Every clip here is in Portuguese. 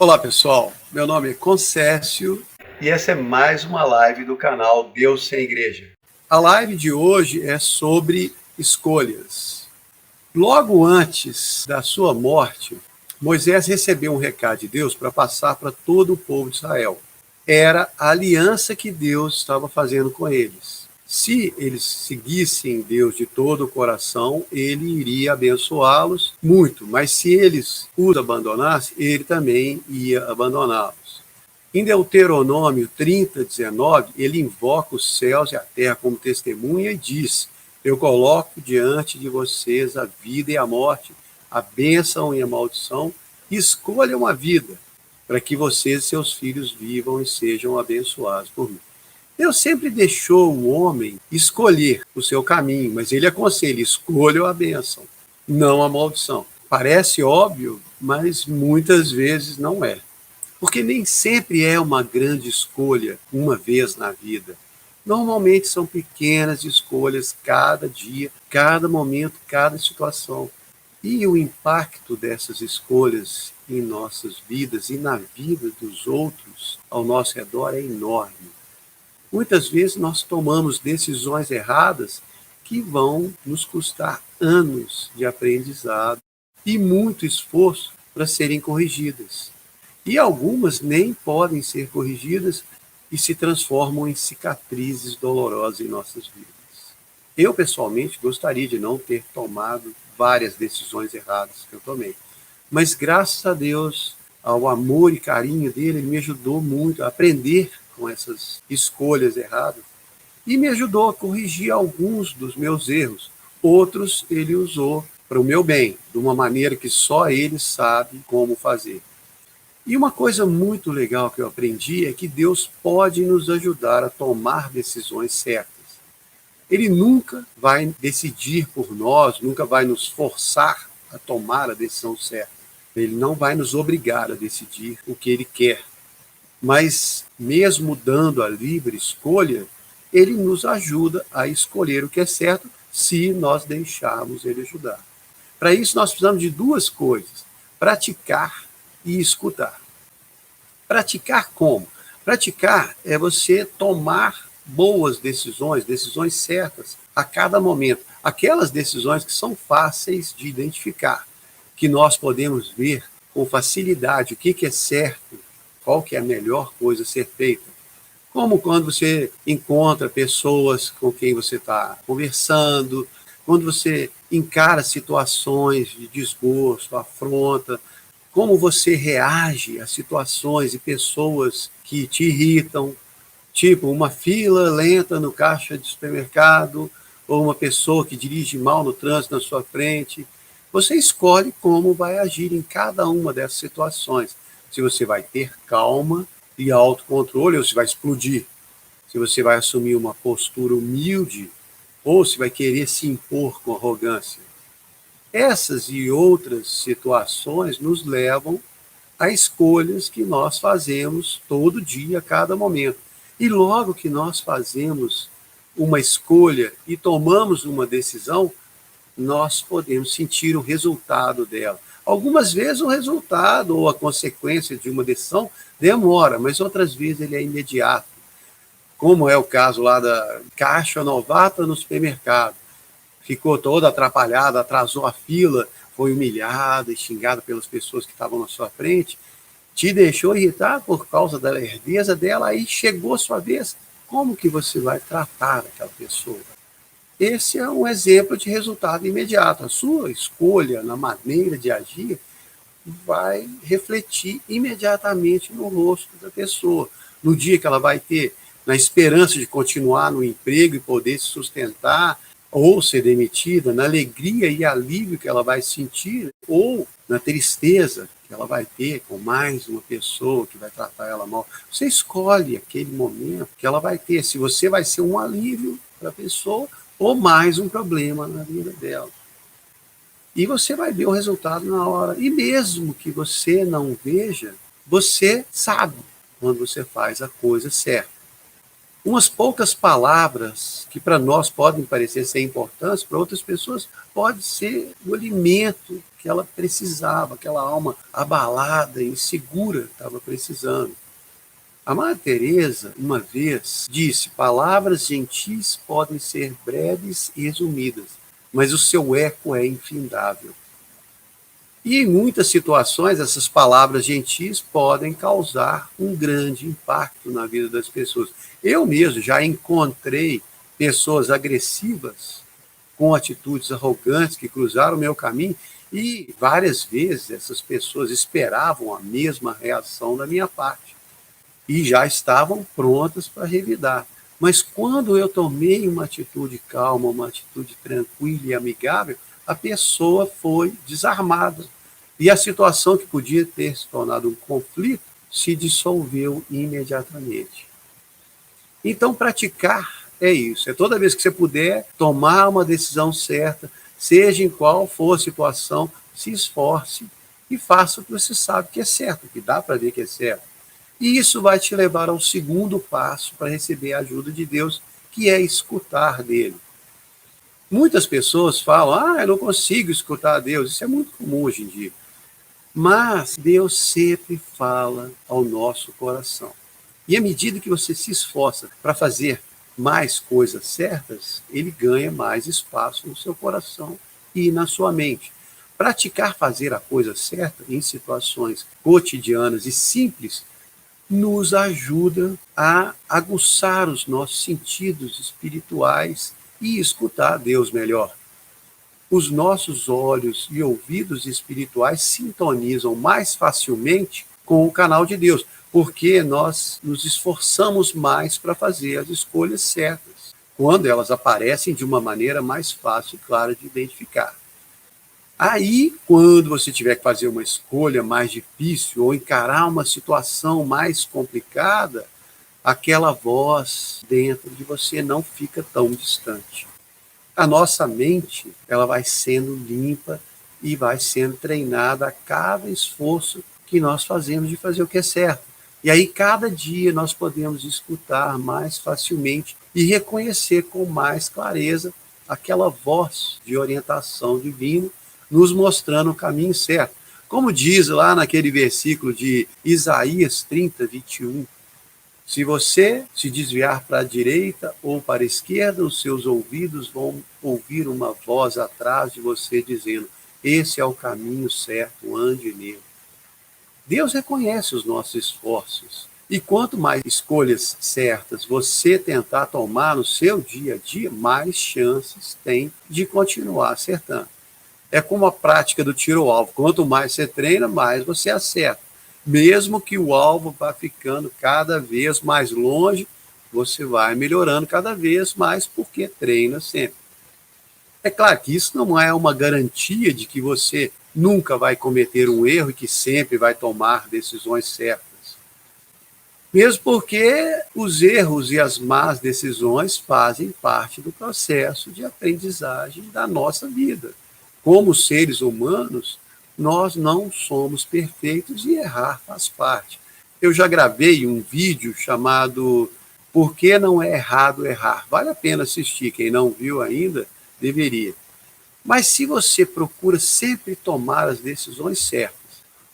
Olá pessoal, meu nome é Concécio e essa é mais uma live do canal Deus Sem Igreja. A live de hoje é sobre escolhas. Logo antes da sua morte, Moisés recebeu um recado de Deus para passar para todo o povo de Israel. Era a aliança que Deus estava fazendo com eles. Se eles seguissem Deus de todo o coração, ele iria abençoá-los muito, mas se eles os abandonassem, ele também ia abandoná-los. Em Deuteronômio 30:19, ele invoca os céus e a terra como testemunha e diz: eu coloco diante de vocês a vida e a morte, a bênção e a maldição, escolham a vida, para que vocês e seus filhos vivam e sejam abençoados por mim. Deus sempre deixou o homem escolher o seu caminho, mas ele aconselha: escolha a bênção, não a maldição. Parece óbvio, mas muitas vezes não é. Porque nem sempre é uma grande escolha uma vez na vida. Normalmente são pequenas escolhas cada dia, cada momento, cada situação. E o impacto dessas escolhas em nossas vidas e na vida dos outros ao nosso redor é enorme. Muitas vezes nós tomamos decisões erradas que vão nos custar anos de aprendizado e muito esforço para serem corrigidas. E algumas nem podem ser corrigidas e se transformam em cicatrizes dolorosas em nossas vidas. Eu, pessoalmente, gostaria de não ter tomado várias decisões erradas que eu tomei. Mas, graças a Deus, ao amor e carinho dele, ele me ajudou muito a aprender com essas escolhas erradas e me ajudou a corrigir alguns dos meus erros. Outros ele usou para o meu bem, de uma maneira que só ele sabe como fazer. E uma coisa muito legal que eu aprendi é que Deus pode nos ajudar a tomar decisões certas. Ele nunca vai decidir por nós, nunca vai nos forçar a tomar a decisão certa. Ele não vai nos obrigar a decidir o que ele quer. Mas, mesmo dando a livre escolha, ele nos ajuda a escolher o que é certo se nós deixarmos ele ajudar. Para isso, nós precisamos de duas coisas: praticar e escutar. Praticar como? Praticar é você tomar boas decisões, decisões certas a cada momento. Aquelas decisões que são fáceis de identificar, que nós podemos ver com facilidade o que é certo, qual que é a melhor coisa a ser feita. Como quando você encontra pessoas com quem você está conversando, quando você encara situações de desgosto, afronta, como você reage a situações e pessoas que te irritam, tipo uma fila lenta no caixa de supermercado, ou uma pessoa que dirige mal no trânsito na sua frente. Você escolhe como vai agir em cada uma dessas situações. Se você vai ter calma e autocontrole, ou se vai explodir. Se você vai assumir uma postura humilde, ou se vai querer se impor com arrogância. Essas e outras situações nos levam a escolhas que nós fazemos todo dia, a cada momento. E logo que nós fazemos uma escolha e tomamos uma decisão, nós podemos sentir o resultado dela. Algumas vezes o resultado ou a consequência de uma decisão demora, mas outras vezes ele é imediato. Como é o caso lá da caixa novata no supermercado. Ficou toda atrapalhada, atrasou a fila, foi humilhada e xingada pelas pessoas que estavam na sua frente, te deixou irritado por causa da lerdeza dela, aí chegou a sua vez. Como que você vai tratar aquela pessoa? Esse é um exemplo de resultado imediato. A sua escolha na maneira de agir vai refletir imediatamente no rosto da pessoa. No dia que ela vai ter, na esperança de continuar no emprego e poder se sustentar, ou ser demitida, na alegria e alívio que ela vai sentir, ou na tristeza que ela vai ter com mais uma pessoa que vai tratar ela mal. Você escolhe aquele momento que ela vai ter, se você vai ser um alívio para a pessoa ou mais um problema na vida dela. E você vai ver o resultado na hora. E mesmo que você não veja, você sabe quando você faz a coisa certa. Umas poucas palavras que para nós podem parecer sem importância, para outras pessoas pode ser o alimento que ela precisava, aquela alma abalada, insegura, estava precisando. A Madre Teresa, uma vez, disse: palavras gentis podem ser breves e resumidas, mas o seu eco é infindável. E em muitas situações, essas palavras gentis podem causar um grande impacto na vida das pessoas. Eu mesmo já encontrei pessoas agressivas, com atitudes arrogantes, que cruzaram o meu caminho, e várias vezes essas pessoas esperavam a mesma reação da minha parte e já estavam prontas para revidar. Mas quando eu tomei uma atitude calma, uma atitude tranquila e amigável, a pessoa foi desarmada. E a situação que podia ter se tornado um conflito se dissolveu imediatamente. Então, praticar é isso. É toda vez que você puder tomar uma decisão certa, seja em qual for a situação, se esforce e faça o que você sabe que é certo, o que dá para ver que é certo. E isso vai te levar ao segundo passo para receber a ajuda de Deus, que é escutar dele. Muitas pessoas falam: eu não consigo escutar a Deus. Isso é muito comum hoje em dia. Mas Deus sempre fala ao nosso coração. E à medida que você se esforça para fazer mais coisas certas, ele ganha mais espaço no seu coração e na sua mente. Praticar fazer a coisa certa em situações cotidianas e simples nos ajuda a aguçar os nossos sentidos espirituais e escutar a Deus melhor. Os nossos olhos e ouvidos espirituais sintonizam mais facilmente com o canal de Deus, porque nós nos esforçamos mais para fazer as escolhas certas, quando elas aparecem de uma maneira mais fácil e clara de identificar. Aí, quando você tiver que fazer uma escolha mais difícil ou encarar uma situação mais complicada, aquela voz dentro de você não fica tão distante. A nossa mente, ela vai sendo limpa e vai sendo treinada a cada esforço que nós fazemos de fazer o que é certo. E aí, cada dia, nós podemos escutar mais facilmente e reconhecer com mais clareza aquela voz de orientação divina, nos mostrando o caminho certo. Como diz lá naquele versículo de Isaías 30, 21, se você se desviar para a direita ou para a esquerda, os seus ouvidos vão ouvir uma voz atrás de você dizendo: esse é o caminho certo, ande nele. Deus reconhece os nossos esforços. E quanto mais escolhas certas você tentar tomar no seu dia a dia, mais chances tem de continuar acertando. É como a prática do tiro ao alvo. Quanto mais você treina, mais você acerta. Mesmo que o alvo vá ficando cada vez mais longe, você vai melhorando cada vez mais, porque treina sempre. É claro que isso não é uma garantia de que você nunca vai cometer um erro e que sempre vai tomar decisões certas. Mesmo porque os erros e as más decisões fazem parte do processo de aprendizagem da nossa vida. Como seres humanos, nós não somos perfeitos e errar faz parte. Eu já gravei um vídeo chamado Por que não é errado errar? Vale a pena assistir, quem não viu ainda, deveria. Mas se você procura sempre tomar as decisões certas,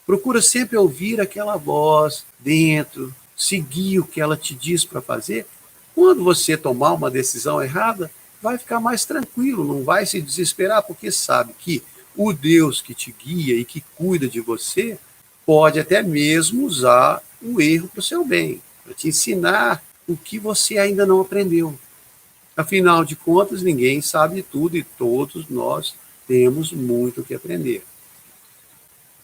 procura sempre ouvir aquela voz dentro, seguir o que ela te diz para fazer, quando você tomar uma decisão errada, vai ficar mais tranquilo, não vai se desesperar, porque sabe que o Deus que te guia e que cuida de você pode até mesmo usar o erro para o seu bem, para te ensinar o que você ainda não aprendeu. Afinal de contas, ninguém sabe tudo e todos nós temos muito o que aprender.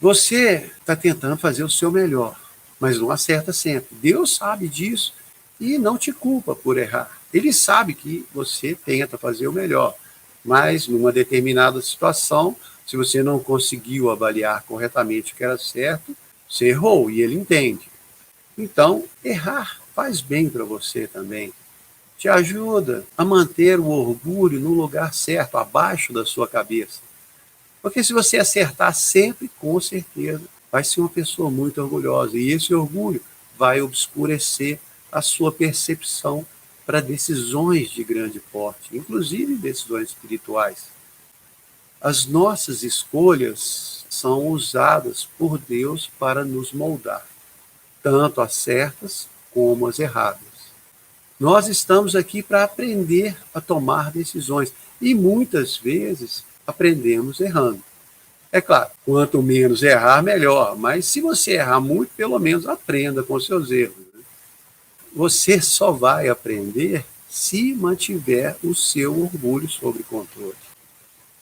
Você está tentando fazer o seu melhor, mas não acerta sempre. Deus sabe disso e não te culpa por errar. Ele sabe que você tenta fazer o melhor, mas numa determinada situação, se você não conseguiu avaliar corretamente o que era certo, você errou e ele entende. Então, errar faz bem para você também. Te ajuda a manter o orgulho no lugar certo, abaixo da sua cabeça. Porque se você acertar sempre, com certeza, vai ser uma pessoa muito orgulhosa. E esse orgulho vai obscurecer a sua percepção para decisões de grande porte, inclusive decisões espirituais. As nossas escolhas são usadas por Deus para nos moldar, tanto as certas como as erradas. Nós estamos aqui para aprender a tomar decisões e muitas vezes aprendemos errando. É claro, quanto menos errar, melhor, mas se você errar muito, pelo menos aprenda com seus erros. Você só vai aprender se mantiver o seu orgulho sob controle.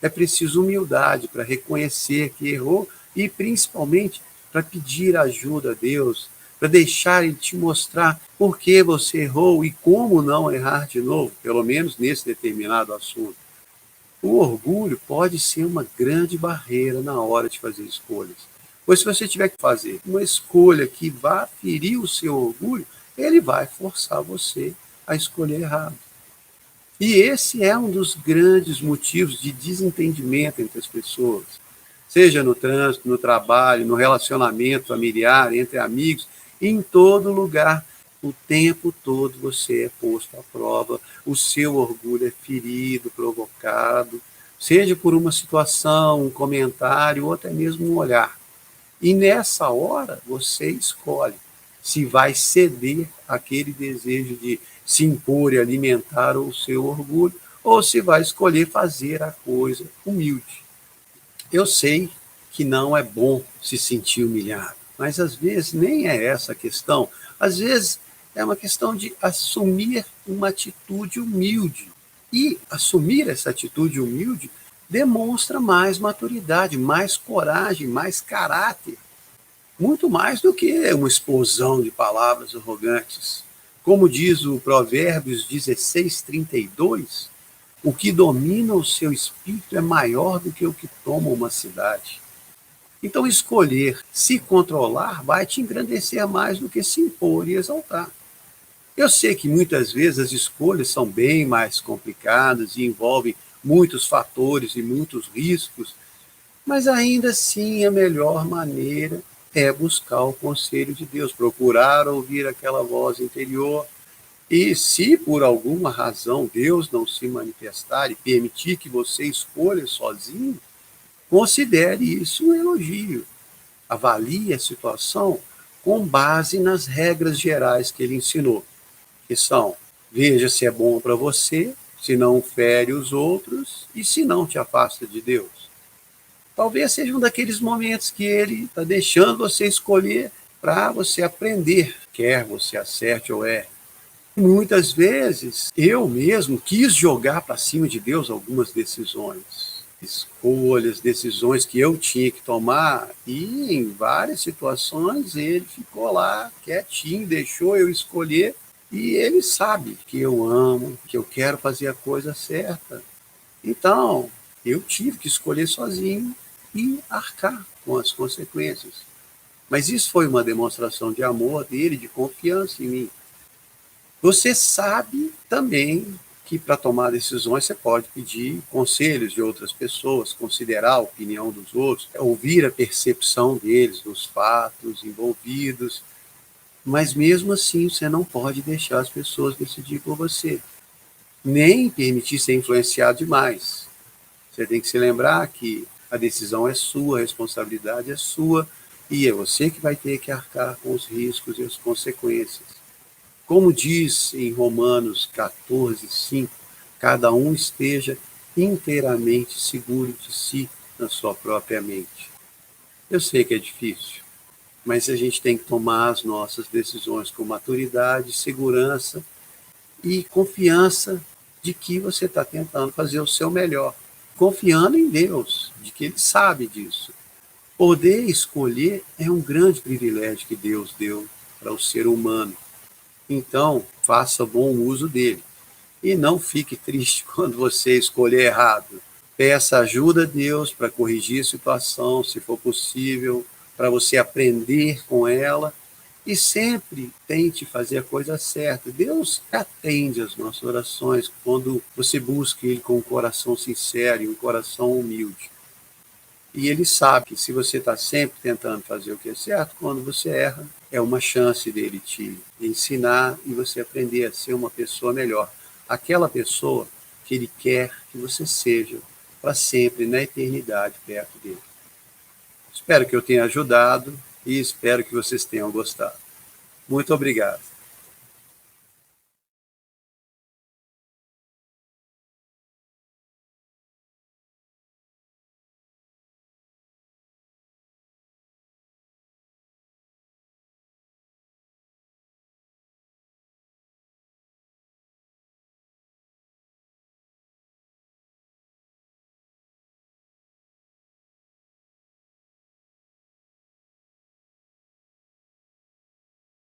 É preciso humildade para reconhecer que errou e, principalmente, para pedir ajuda a Deus, para deixar Ele te mostrar por que você errou e como não errar de novo, pelo menos nesse determinado assunto. O orgulho pode ser uma grande barreira na hora de fazer escolhas. Pois se você tiver que fazer uma escolha que vá ferir o seu orgulho, ele vai forçar você a escolher errado. E esse é um dos grandes motivos de desentendimento entre as pessoas. Seja no trânsito, no trabalho, no relacionamento familiar, entre amigos, em todo lugar. O tempo todo você é posto à prova, o seu orgulho é ferido, provocado, seja por uma situação, um comentário ou até mesmo um olhar. E nessa hora você escolhe se vai ceder àquele desejo de se impor e alimentar o seu orgulho ou se vai escolher fazer a coisa humilde. Eu sei que não é bom se sentir humilhado, mas às vezes nem é essa a questão. Às vezes é uma questão de assumir uma atitude humilde. E assumir essa atitude humilde demonstra mais maturidade, mais coragem, mais caráter. Muito mais do que uma explosão de palavras arrogantes. Como diz o Provérbios 16:32, o que domina o seu espírito é maior do que o que toma uma cidade. Então, escolher se controlar vai te engrandecer mais do que se impor e exaltar. Eu sei que muitas vezes as escolhas são bem mais complicadas e envolvem muitos fatores e muitos riscos, mas ainda assim a melhor maneira é buscar o conselho de Deus, procurar ouvir aquela voz interior. E se por alguma razão Deus não se manifestar e permitir que você escolha sozinho, considere isso um elogio. Avalie a situação com base nas regras gerais que ele ensinou, que são: veja se é bom para você, se não fere os outros e se não te afasta de Deus. Talvez seja um daqueles momentos que ele está deixando você escolher para você aprender, quer você acerte ou erre. Muitas vezes, eu mesmo quis jogar para cima de Deus algumas decisões, escolhas, decisões que eu tinha que tomar, e em várias situações ele ficou lá quietinho, deixou eu escolher, e ele sabe que eu amo, que eu quero fazer a coisa certa. Então, eu tive que escolher sozinho e arcar com as consequências. Mas isso foi uma demonstração de amor dele, de confiança em mim. Você sabe também que para tomar decisões você pode pedir conselhos de outras pessoas, considerar a opinião dos outros, ouvir a percepção deles, dos fatos envolvidos, mas mesmo assim você não pode deixar as pessoas decidir por você, nem permitir ser influenciado demais. Você tem que se lembrar que a decisão é sua, a responsabilidade é sua, e é você que vai ter que arcar com os riscos e as consequências. Como diz em Romanos 14:5, cada um esteja inteiramente seguro de si na sua própria mente. Eu sei que é difícil, mas a gente tem que tomar as nossas decisões com maturidade, segurança e confiança de que você está tentando fazer o seu melhor. Confiando em Deus, de que Ele sabe disso. Poder escolher é um grande privilégio que Deus deu para o ser humano. Então, faça bom uso dele. E não fique triste quando você escolher errado. Peça ajuda a Deus para corrigir a situação, se for possível, para você aprender com ela. E sempre tente fazer a coisa certa. Deus atende as nossas orações quando você busca Ele com um coração sincero e um coração humilde. E ele sabe que se você está sempre tentando fazer o que é certo, quando você erra, é uma chance dele te ensinar e você aprender a ser uma pessoa melhor. Aquela pessoa que ele quer que você seja para sempre, na eternidade, perto dele. Espero que eu tenha ajudado e espero que vocês tenham gostado. Muito obrigado.